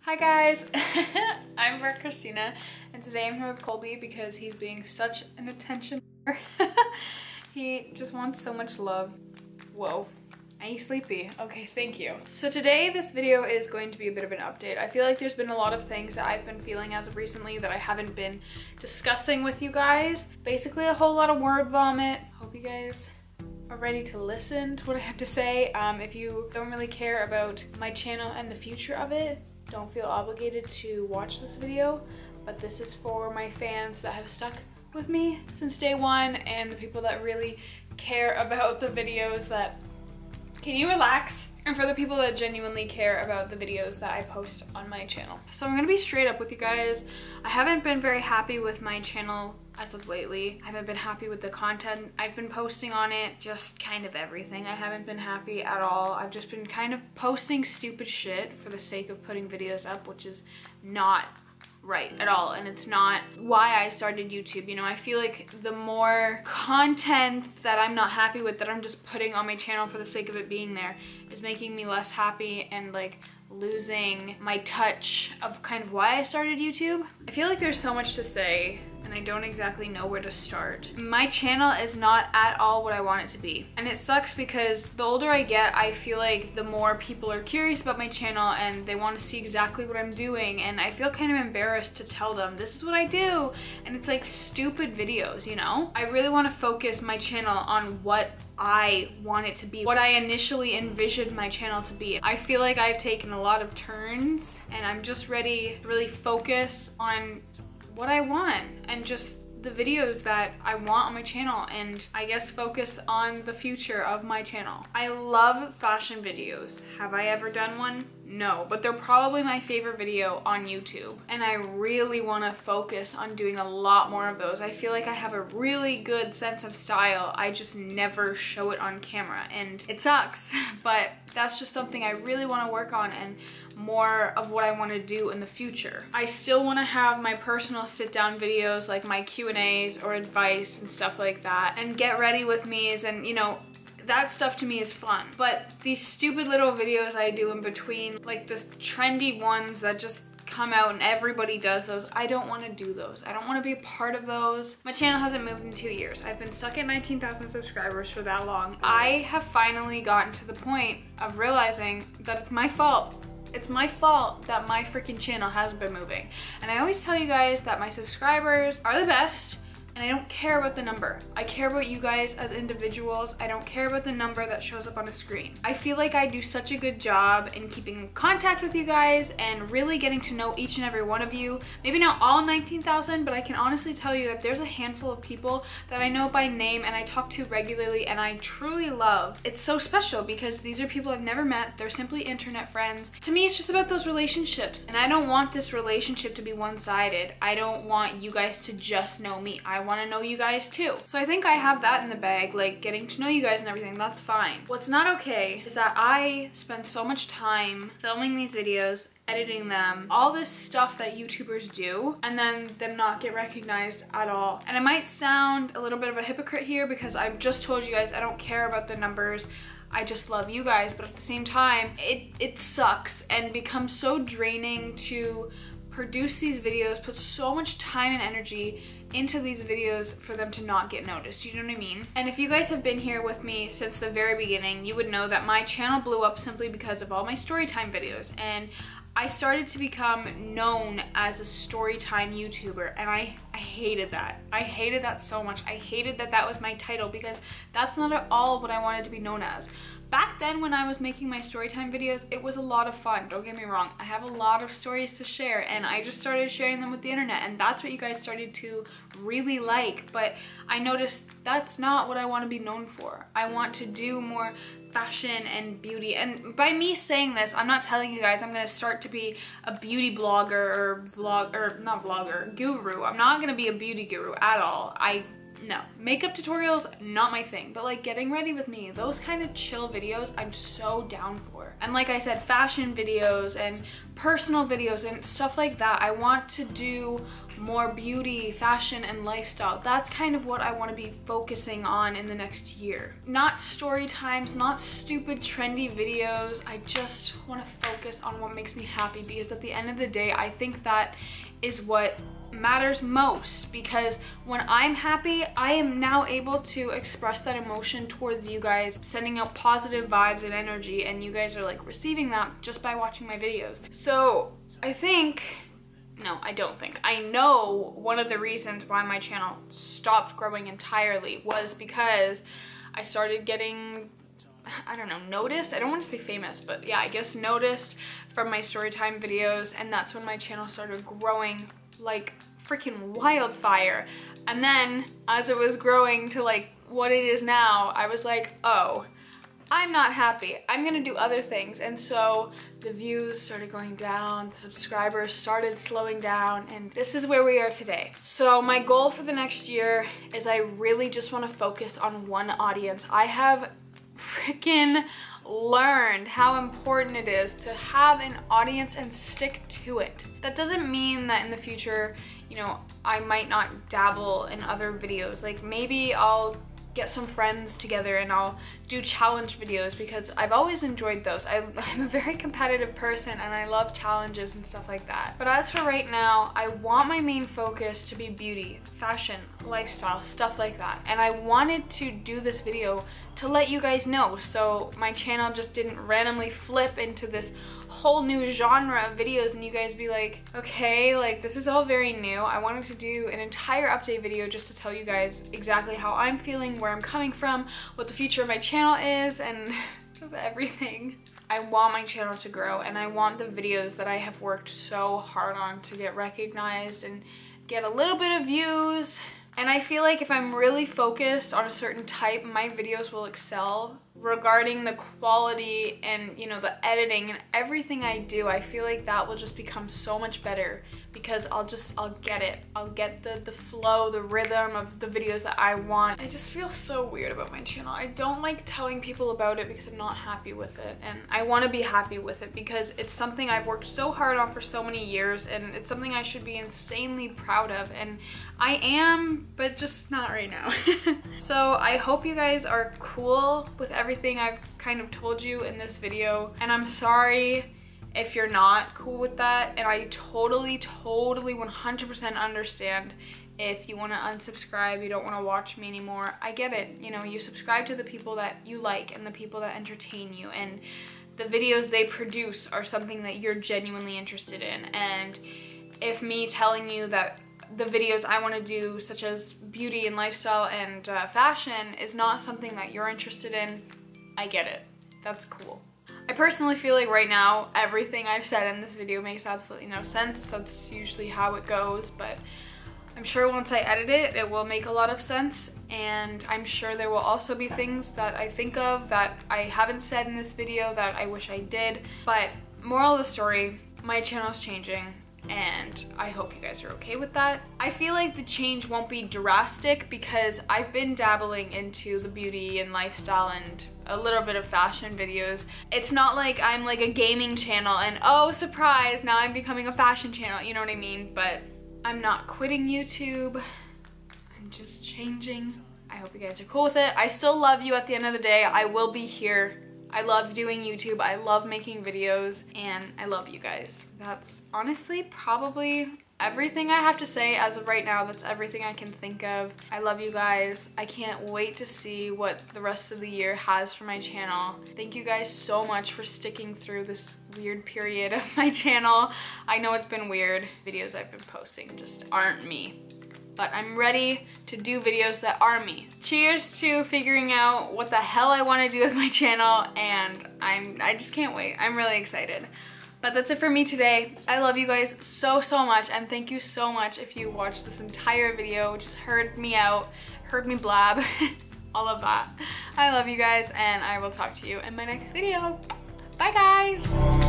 Hi guys, I'm Christina, and today I'm here with Colby because he's being such an attention whore. He just wants so much love. Whoa, are you sleepy? Okay, thank you. So today this video is going to be a bit of an update. I feel like there's been a lot of things that I've been feeling as of recently that I haven't been discussing with you guys. Basically a whole lot of word vomit. Hope you guys are ready to listen to what I have to say. If you don't really care about my channel and the future of it, don't feel obligated to watch this video, but this is for my fans that have stuck with me since day one and the people that really care about the videos that... Can you relax? And for the people that genuinely care about the videos that I post on my channel. So I'm gonna be straight up with you guys. I haven't been very happy with my channel as of lately. I haven't been happy with the content I've been posting on it, just kind of everything. I haven't been happy at all. I've just been kind of posting stupid shit for the sake of putting videos up, which is not right at all, and it's not why I started YouTube. You know, I feel like the more content that I'm not happy with, that I'm just putting on my channel for the sake of it being there, is making me less happy and like losing my touch of kind of why I started YouTube. I feel like there's so much to say and I don't exactly know where to start. My channel is not at all what I want it to be. And it sucks because the older I get, I feel like the more people are curious about my channel and they want to see exactly what I'm doing, and I feel kind of embarrassed to tell them this is what I do, and it's like stupid videos, you know? I really want to focus my channel on what I want it to be, what I initially envisioned my channel to be. I feel like I've taken a lot of turns and I'm just ready to really focus on what I want and just the videos that I want on my channel, and I guess focus on the future of my channel. I love fashion videos. Have I ever done one? No, but they're probably my favorite video on YouTube, and I really want to focus on doing a lot more of those. I feel like I have a really good sense of style. I just never show it on camera and it sucks, but that's just something I really want to work on and more of what I want to do in the future. I still want to have my personal sit-down videos like my Q&As or advice and stuff like that, and get ready with me's, and you know, that stuff to me is fun. But these stupid little videos I do in between, like the trendy ones that just come out and everybody does those, I don't want to do those. I don't want to be a part of those. My channel hasn't moved in 2 years. I've been stuck at 19,000 subscribers for that long. I have finally gotten to the point of realizing that it's my fault. It's my fault that my freaking channel hasn't been moving. And I always tell you guys that my subscribers are the best, and I don't care about the number. I care about you guys as individuals. I don't care about the number that shows up on the screen. I feel like I do such a good job in keeping in contact with you guys and really getting to know each and every one of you. Maybe not all 19,000, but I can honestly tell you that there's a handful of people that I know by name and I talk to regularly and I truly love. It's so special because these are people I've never met. They're simply internet friends. To me, it's just about those relationships, and I don't want this relationship to be one-sided. I don't want you guys to just know me. I want to know you guys too. So I think I have that in the bag, like getting to know you guys and everything. That's fine. What's not okay is that I spend so much time filming these videos, editing them, all this stuff that YouTubers do, and then them not get recognized at all. And I might sound a little bit of a hypocrite here because I've just told you guys I don't care about the numbers. I just love you guys, but at the same time, it sucks and becomes so draining to produce these videos, put so much time and energy into these videos for them to not get noticed. You know what I mean? And if you guys have been here with me since the very beginning, you would know that my channel blew up simply because of all my storytime videos, and I started to become known as a storytime YouTuber, and I hated that. I hated that so much. I hated that that was my title because that's not at all what I wanted to be known as. Back then when I was making my storytime videos, it was a lot of fun, don't get me wrong. I have a lot of stories to share, and I just started sharing them with the internet, and that's what you guys started to really like. But I noticed that's not what I want to be known for. I want to do more fashion and beauty, and by me saying this, I'm not telling you guys I'm gonna start to be a beauty blogger or not vlogger, guru. I'm not gonna be a beauty guru at all. No, makeup tutorials, not my thing, but like getting ready with me, those kind of chill videos, I'm so down for. And like I said, fashion videos and personal videos and stuff like that, I want to do more beauty, fashion, and lifestyle. That's kind of what I want to be focusing on in the next year. Not story times, not stupid trendy videos. I just want to focus on what makes me happy, because at the end of the day, I think that is what matters most, because when I'm happy, I am now able to express that emotion towards you guys, sending out positive vibes and energy, and you guys are like receiving that just by watching my videos. So I think, no, I don't think, I know one of the reasons why my channel stopped growing entirely was because I started getting, I don't know, noticed. I don't want to say famous, but yeah, I guess noticed from my storytime videos, and that's when my channel started growing like freaking wildfire. And then as it was growing to like what it is now, I was like, oh, I'm not happy. I'm gonna do other things. And so the views started going down, the subscribers started slowing down, and this is where we are today. So my goal for the next year is I really just want to focus on one audience. I have freaking learned how important it is to have an audience and stick to it. That doesn't mean that in the future, you know, I might not dabble in other videos. Like maybe I'll get some friends together and I'll do challenge videos, because I've always enjoyed those. I'm a very competitive person and I love challenges and stuff like that. But as for right now, I want my main focus to be beauty, fashion, lifestyle, stuff like that. And I wanted to do this video to let you guys know, so my channel just didn't randomly flip into this whole new genre of videos and you guys be like, okay, like this is all very new. I wanted to do an entire update video just to tell you guys exactly how I'm feeling, where I'm coming from, what the future of my channel is, and just everything. I want my channel to grow, and I want the videos that I have worked so hard on to get recognized and get a little bit of views. And I feel like if I'm really focused on a certain type, my videos will excel regarding the quality and, you know, the editing and everything I do. I feel like that will just become so much better, because I'll get it. I'll get the flow, the rhythm of the videos that I want. I just feel so weird about my channel. I don't like telling people about it because I'm not happy with it, and I want to be happy with it because it's something I've worked so hard on for so many years, and it's something I should be insanely proud of, and I am, but just not right now. So I hope you guys are cool with everything I've kind of told you in this video, and I'm sorry if you're not cool with that, and I totally 100% understand if you want to unsubscribe, you don't want to watch me anymore. I get it. You know, you subscribe to the people that you like and the people that entertain you, and the videos they produce are something that you're genuinely interested in. And if me telling you that the videos I want to do, such as beauty and lifestyle and fashion, is not something that you're interested in, I get it. That's cool. I personally feel like right now, everything I've said in this video makes absolutely no sense. That's usually how it goes, but I'm sure once I edit it, it will make a lot of sense, and I'm sure there will also be things that I think of that I haven't said in this video that I wish I did. But moral of the story, my channel is changing, and I hope you guys are okay with that. I feel like the change won't be drastic because I've been dabbling into the beauty and lifestyle and a little bit of fashion videos. It's not like I'm like a gaming channel and oh surprise, now I'm becoming a fashion channel, you know what I mean? But I'm not quitting YouTube, I'm just changing. I hope you guys are cool with it. I still love you at the end of the day. I will be here. I love doing YouTube, I love making videos, and I love you guys. That's honestly probably everything I have to say as of right now. That's everything I can think of. I love you guys. I can't wait to see what the rest of the year has for my channel. Thank you guys so much for sticking through this weird period of my channel. I know it's been weird. Videos I've been posting just aren't me. But I'm ready to do videos that are me. Cheers to figuring out what the hell I want to do with my channel, and I just can't wait. I'm really excited. But that's it for me today. I love you guys so much, and thank you so much if you watched this entire video, just heard me out, heard me blab, all of that. I love you guys, and I will talk to you in my next video. Bye guys!